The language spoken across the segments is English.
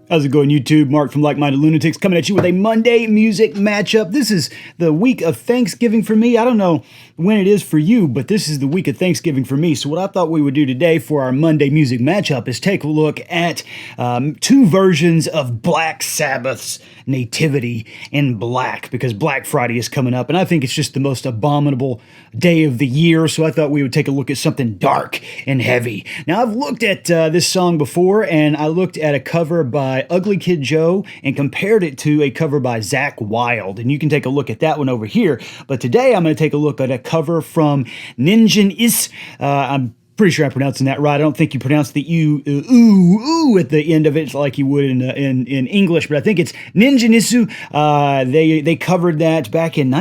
How's it going, YouTube? Mark from Like Minded Lunatics coming at you with a Monday music matchup. This is the week of Thanksgiving for me. I don't know when it is for you, but this is the week of Thanksgiving for me. So what I thought we would do today for our Monday music matchup is take a look at two versions of Black Sabbath's Nativity in Black, because Black Friday is coming up, and I think it's just the most abominable day of the year, so I thought we would take a look at something dark and heavy. Now, I've looked at this song before, and I looked at a cover by Ugly Kid Joe and compared it to a cover by Zakk Wylde, and you can take a look at that one over here. But today I'm going to take a look at a cover from Ningen Isu. I'm pretty sure I'm pronouncing that right. I don't think you pronounce the ooh at the end of it like you would in English, but I think it's Ningen Isu. They covered that back in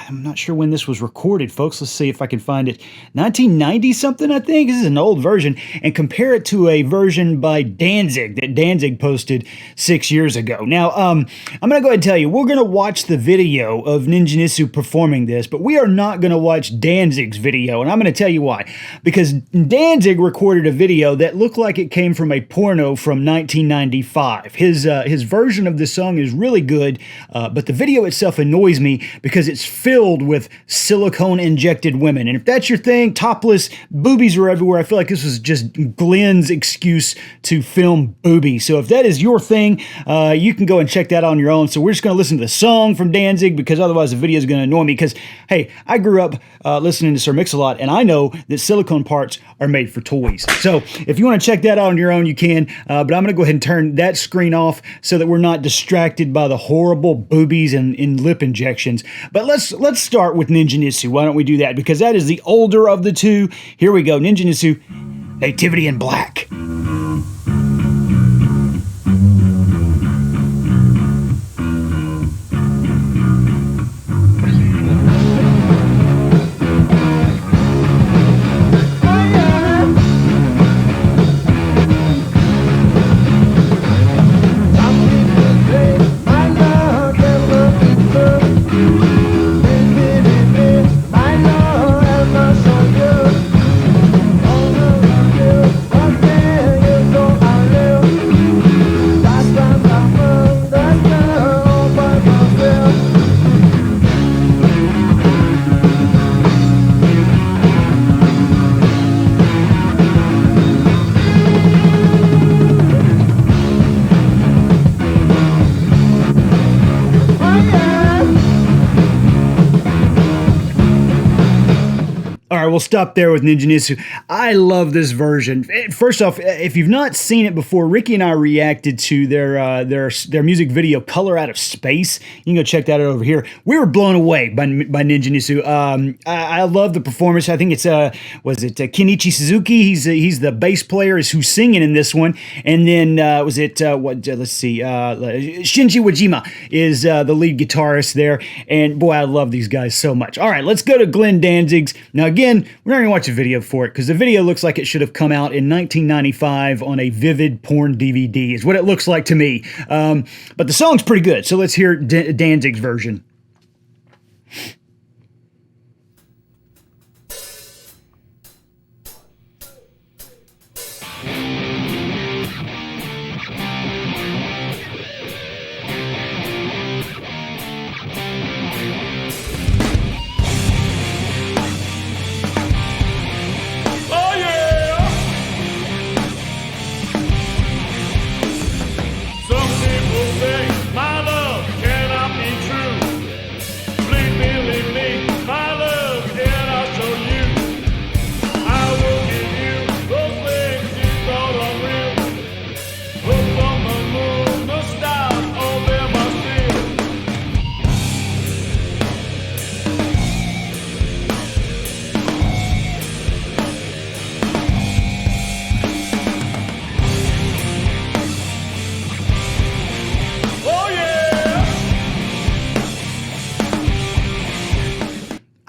I'm not sure when this was recorded, folks. Let's see if I can find it. 1990 something, I think. This is an old version, and compare it to a version by Danzig that Danzig posted 6 years ago. Now, I'm going to go ahead and tell you, we're going to watch the video of Ningen Isu performing this, but we are not going to watch Danzig's video, and I'm going to tell you why. Because Danzig recorded a video that looked like it came from a porno from 1995. His version of the song is really good, but the video itself annoys me because it's filled with silicone-injected women. And if that's your thing, topless, boobies are everywhere. I feel like this was just Glenn's excuse to film boobies. So if that is your thing, you can go and check that out on your own. So we're just going to listen to the song from Danzig, because otherwise the video is going to annoy me. Because, hey, I grew up listening to Sir Mix-a-Lot, and I know that silicone parts are made for toys. So if you want to check that out on your own, you can. But I'm going to go ahead and turn that screen off so that we're not distracted by the horrible boobies and lip injections. But let's start with Ningen Isu. Why don't we do that? Because that is the older of the two. Here we go. Ningen Isu, Nativity in Black. All right, we'll stop there with Ningen Isu. I love this version. First off, if you've not seen it before, Ricky and I reacted to their music video, Color Out of Space. You can go check that out over here. We were blown away by Ningen Isu. I love the performance. I think it's Kenichi Suzuki? He's the bass player is who's singing in this one. And then let's see, Shinji Wajima is the lead guitarist there. And boy, I love these guys so much. All right, let's go to Glenn Danzig's. Now, again, we're not going to watch a video for it, because the video looks like it should have come out in 1995 on a Vivid porn DVD, is what it looks like to me. But the song's pretty good, so let's hear Danzig's version. My love cannot be true. Please believe me.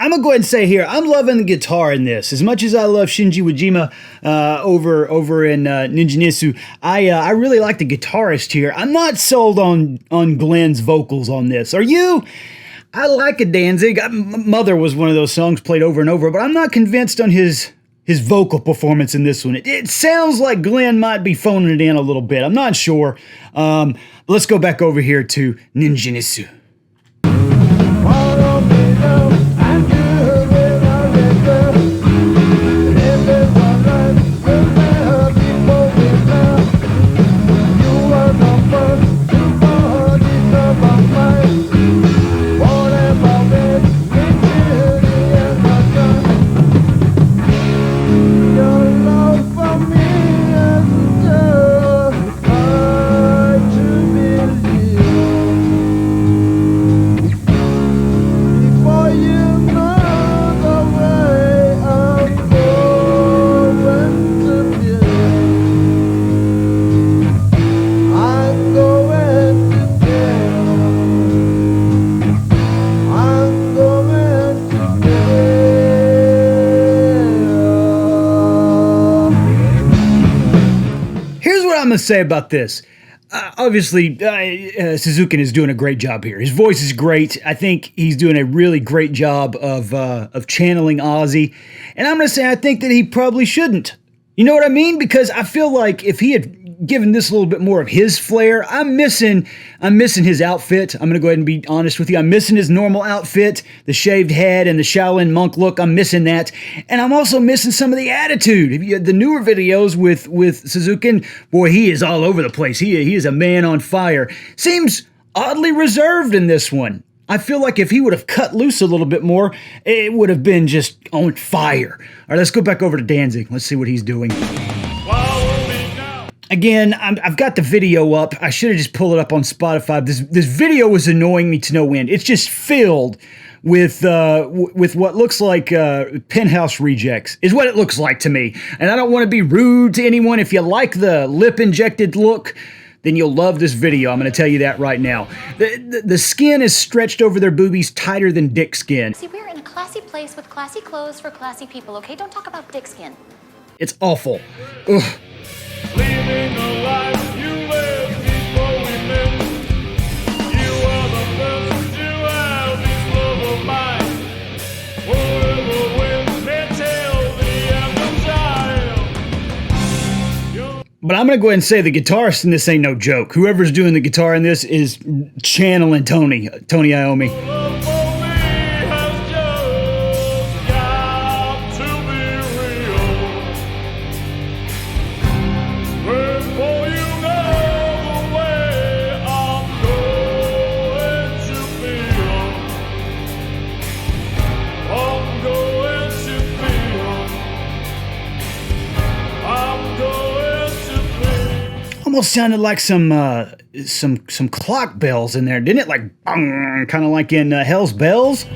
I'm gonna go ahead and say here, I'm loving the guitar in this. As much as I love Shinji Wajima over in Ningen Isu, I really like the guitarist here. I'm not sold on Glenn's vocals on this. Are you? I like a Danzig. Mother was one of those songs played over and over, but I'm not convinced on his his vocal performance in this one. It sounds like Glenn might be phoning it in a little bit. I'm not sure. Let's go back over here to Ningen Isu. I'm going to say about this. Obviously, Suzuki is doing a great job here. His voice is great. I think he's doing a really great job of channeling Ozzy. And I'm going to say I think that he probably shouldn't. You know what I mean? Because I feel like if he had given this a little bit more of his flair, I'm missing his outfit. I'm going to go ahead and be honest with you. I'm missing his normal outfit, the shaved head and the Shaolin monk look. I'm missing that. And I'm also missing some of the attitude. The newer videos with Suzuki, boy, he is all over the place. He is a man on fire. Seems oddly reserved in this one. I feel like if he would have cut loose a little bit more, it would have been just on fire. All right, let's go back over to Danzig. Let's see what he's doing. Again, I've got the video up. I should have just pulled it up on Spotify. This video was annoying me to no end. It's just filled with what looks like Penthouse rejects, is what it looks like to me. And I don't want to be rude to anyone. If you like the lip-injected look, then you'll love this video. I'm going to tell you that right now. The skin is stretched over their boobies tighter than dick skin. See, we're in a classy place with classy clothes for classy people, okay? Don't talk about dick skin. It's awful. Ugh. Living a life you live before we met. You are the first to have this love of mine. Whoever wins may tell the end of time. But I'm going to go ahead and say the guitarist in this ain't no joke. Whoever's doing the guitar in this is channeling Tony Iommi. Love for me has just got to be real. Before you know the way I'm going to feel, I'm going to feel. Almost sounded like some clock bells in there, didn't it? Like bong, kind of like in Hell's Bells.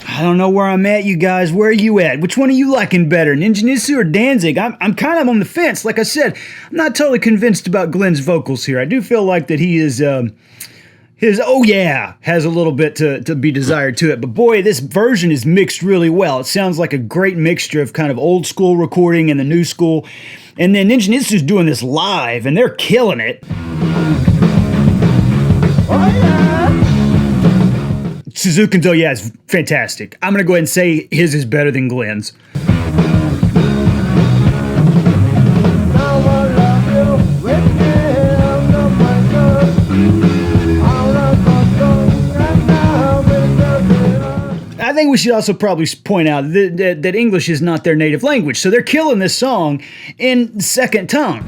I don't know where I'm at, you guys. Where are you at? Which one are you liking better, Ningen Isu or Danzig? I'm kind of on the fence. Like I said, I'm not totally convinced about Glenn's vocals here. I do feel like that he is, his oh yeah has a little bit to be desired to it. But boy, this version is mixed really well. It sounds like a great mixture of kind of old school recording and the new school. And then Ningen Isu's doing this live, and they're killing it. Oh yeah! Suzuki, though, yeah, is fantastic. I'm going to go ahead and say his is better than Glenn's. I think we should also probably point out that English is not their native language, so they're killing this song in second tongue.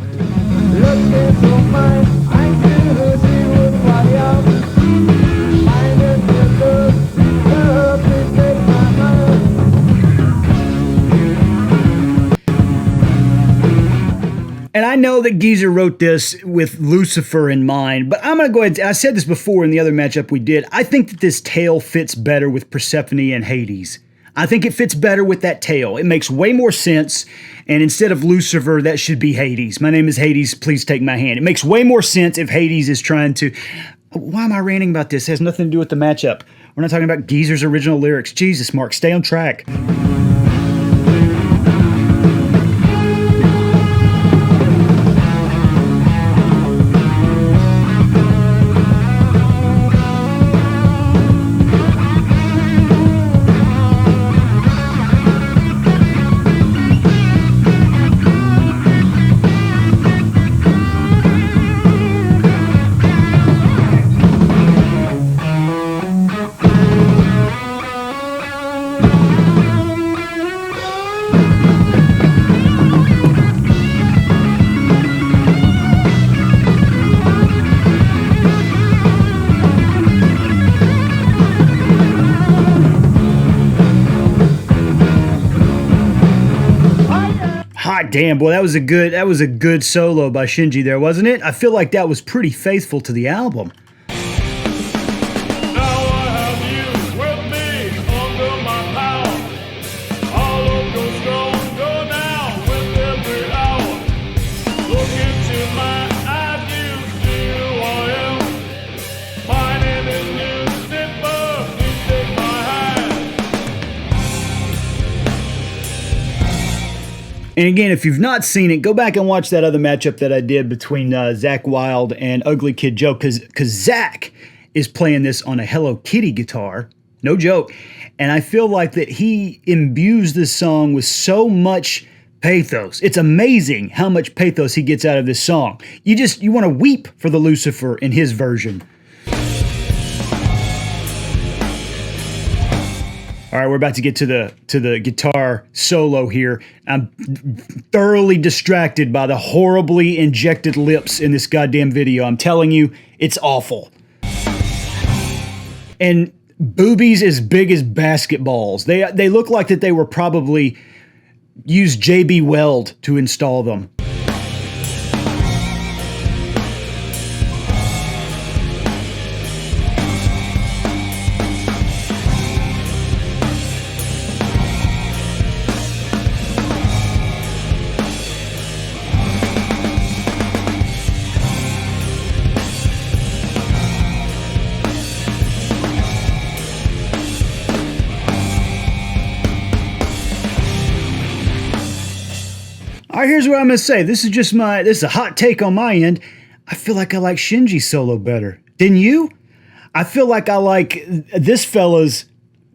And I know that Geezer wrote this with Lucifer in mind, but I'm going to go ahead. I said this before in the other matchup we did. I think that this tail fits better with Persephone and Hades. I think it fits better with that tail. It makes way more sense. And instead of Lucifer, that should be Hades. My name is Hades. Please take my hand. It makes way more sense if Hades is trying to... Why am I ranting about this? It has nothing to do with the matchup. We're not talking about Geezer's original lyrics. Jesus, Mark, stay on track. Hot damn, boy, that was a good solo by Shinji there, wasn't it? I feel like that was pretty faithful to the album. Now I have you with me under my power. All of your strong go down with every hour. Look into my eyes, you see who I am. My name is Lucifer, please take my hand. And again, if you've not seen it, go back and watch that other matchup that I did between Zach Wilde and Ugly Kid Joe, because Zach is playing this on a Hello Kitty guitar, no joke, and I feel like that he imbues this song with so much pathos. It's amazing how much pathos he gets out of this song. You want to weep for the Lucifer in his version. All right, we're about to get to the guitar solo here. I'm thoroughly distracted by the horribly injected lips in this goddamn video. I'm telling you, it's awful. And boobies as big as basketballs. They look like that they were probably used JB Weld to install them. All right, here's what I'm going to say. This is a hot take on my end. I feel like I like Shinji's solo better. Didn't you? I feel like I like this fella's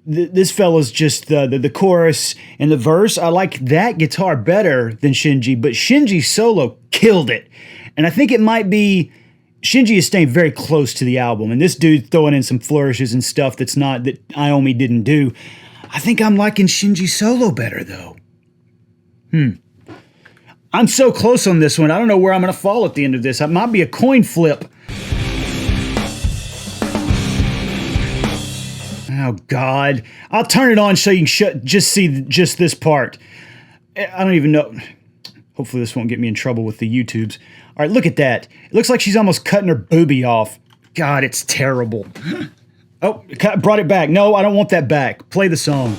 just the chorus and the verse. I like that guitar better than Shinji, but Shinji's solo killed it. And I think it might be Shinji is staying very close to the album, and this dude throwing in some flourishes and stuff that Iommi didn't do. I think I'm liking Shinji's solo better though. I'm so close on this one. I don't know where I'm going to fall at the end of this. It might be a coin flip. Oh, God. I'll turn it on so you can see this part. I don't even know. Hopefully this won't get me in trouble with the YouTubes. All right, look at that. It looks like she's almost cutting her boobie off. God, it's terrible. Oh, brought it back. No, I don't want that back. Play the song.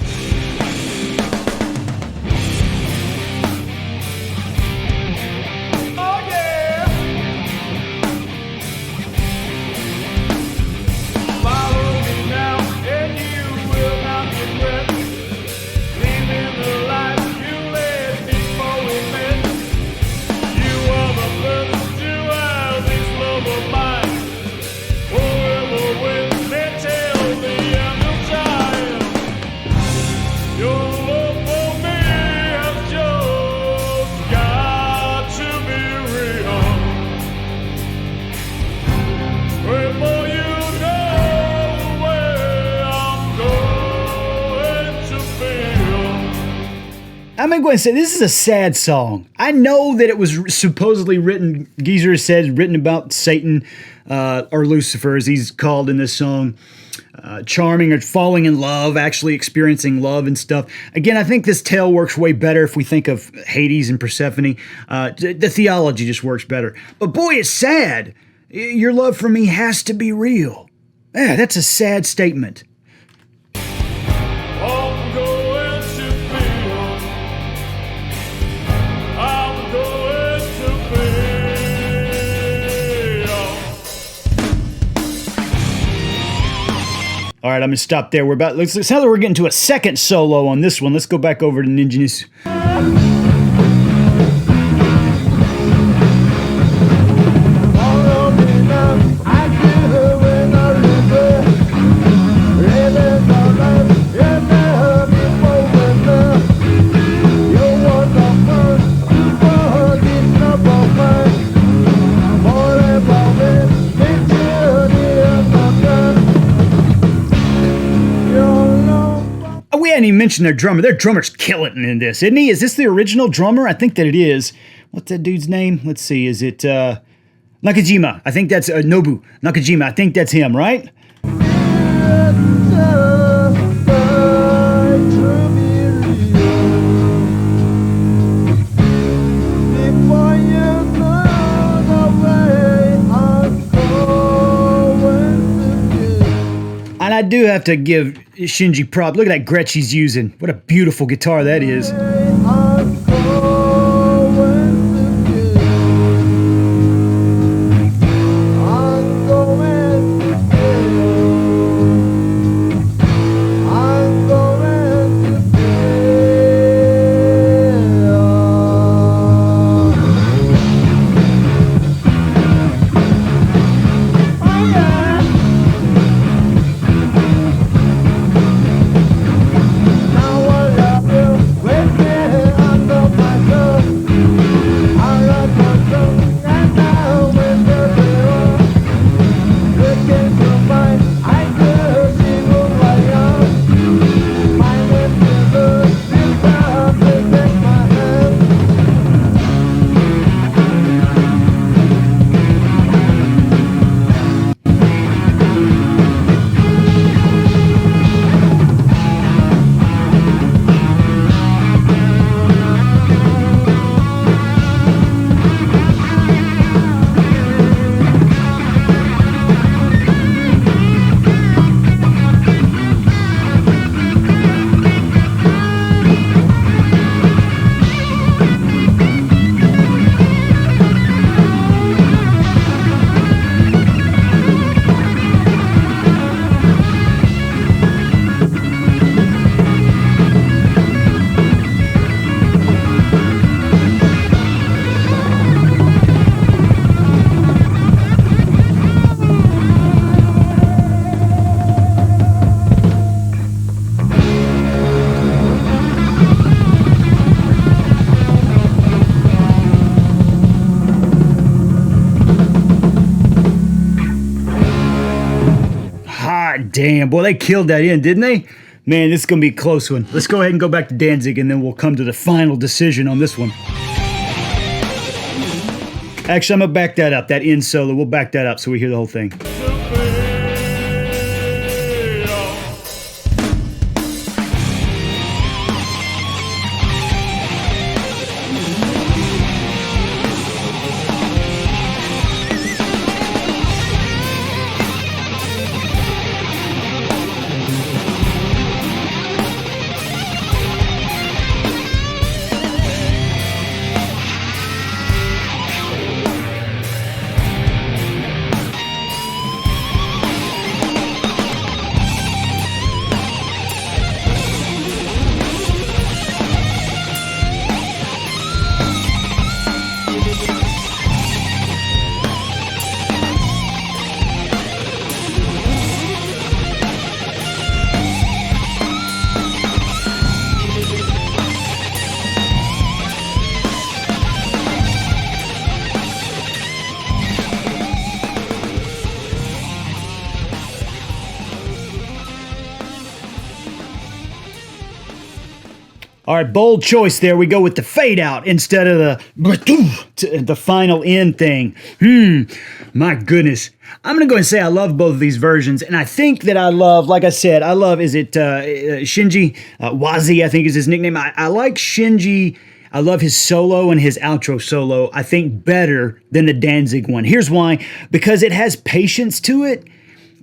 I'm going to go ahead and say this is a sad song. I know that it was supposedly written, Geezer said, written about Satan, or Lucifer as he's called in this song, charming or falling in love, actually experiencing love and stuff. Again, I think this tale works way better if we think of Hades and Persephone. The theology just works better. But boy, it's sad. Your love for me has to be real. Yeah, that's a sad statement. All right, I'm going to stop there. Let's now that we're getting to a second solo on this one, let's go back over to Ningen Isu. We hadn't even mentioned their drummer. Their drummer's killing in this, isn't he? Is this the original drummer? I think that it is. What's that dude's name? Let's see. Is it Nakajima? I think that's Nobu Nakajima. I think that's him, right? And I do have to give Shinji prop. Look at that Gretsch he's using. What a beautiful guitar that is. I'm going to do. I'm going to do. I'm going to do. Oh yeah. Now what I feel with me under my tongue. I love my tongue and now with the mirror. Looking to mine, I could see who I am. My name is this time to take my hand. Hot damn. Boy, they killed that in, didn't they? Man, this is going to be a close one. Let's go ahead and go back to Danzig, and then we'll come to the final decision on this one. Actually, I'm going to back that up. That end solo, we'll back that up so we hear the whole thing. All right, bold choice there. We go with the fade out instead of the final end thing. My goodness. I'm going to go and say I love both of these versions. And I think that I love, like I said, I love, is it Shinji? Wazi, I think is his nickname. I like Shinji. I love his solo and his outro solo, I think, better than the Danzig one. Here's why. Because it has patience to it.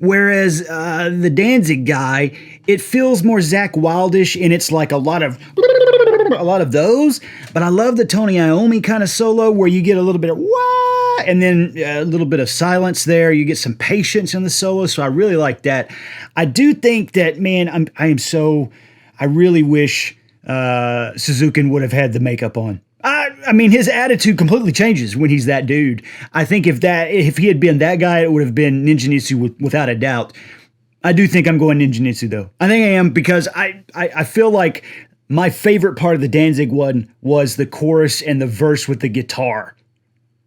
Whereas the Danzig guy, it feels more Zakk Wildish, and it's like a lot of those. But I love the Tony Iommi kind of solo where you get a little bit of wah, and then a little bit of silence there. You get some patience in the solo, so I really like that. I do think that, man, I really wish Suzuki would have had the makeup on. I mean, his attitude completely changes when he's that dude. I think if he had been that guy, it would have been Ningen Isu without a doubt. I do think I'm going Ningen Isu though. I think I am because I feel like my favorite part of the Danzig one was the chorus and the verse with the guitar.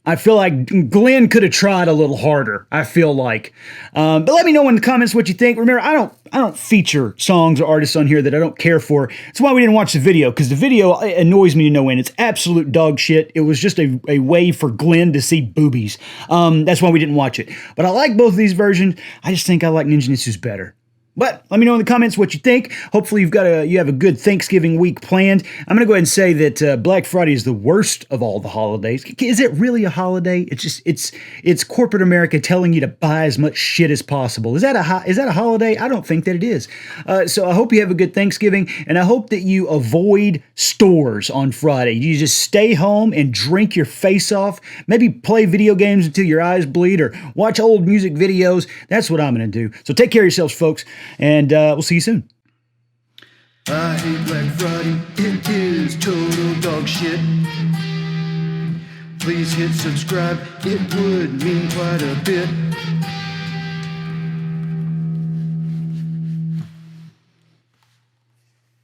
I feel like Glenn could have tried a little harder, I feel like. But let me know in the comments what you think. Remember, I don't feature songs or artists on here that I don't care for. That's why we didn't watch the video, because the video annoys me to no end. It's absolute dog shit. It was just a way for Glenn to see boobies. That's why we didn't watch it. But I like both of these versions. I just think I like Ningen Isu's better. But let me know in the comments what you think. Hopefully you have a good Thanksgiving week planned. I'm going to go ahead and say that Black Friday is the worst of all the holidays. Is it really a holiday? It's corporate America telling you to buy as much shit as possible. Is that a holiday? I don't think that it is. So I hope you have a good Thanksgiving, and I hope that you avoid stores on Friday. You just stay home and drink your face off. Maybe play video games until your eyes bleed, or watch old music videos. That's what I'm going to do. So take care of yourselves, folks. And we'll see you soon. I hate Black Friday, it is total dog shit. Please hit subscribe, it would mean quite a bit.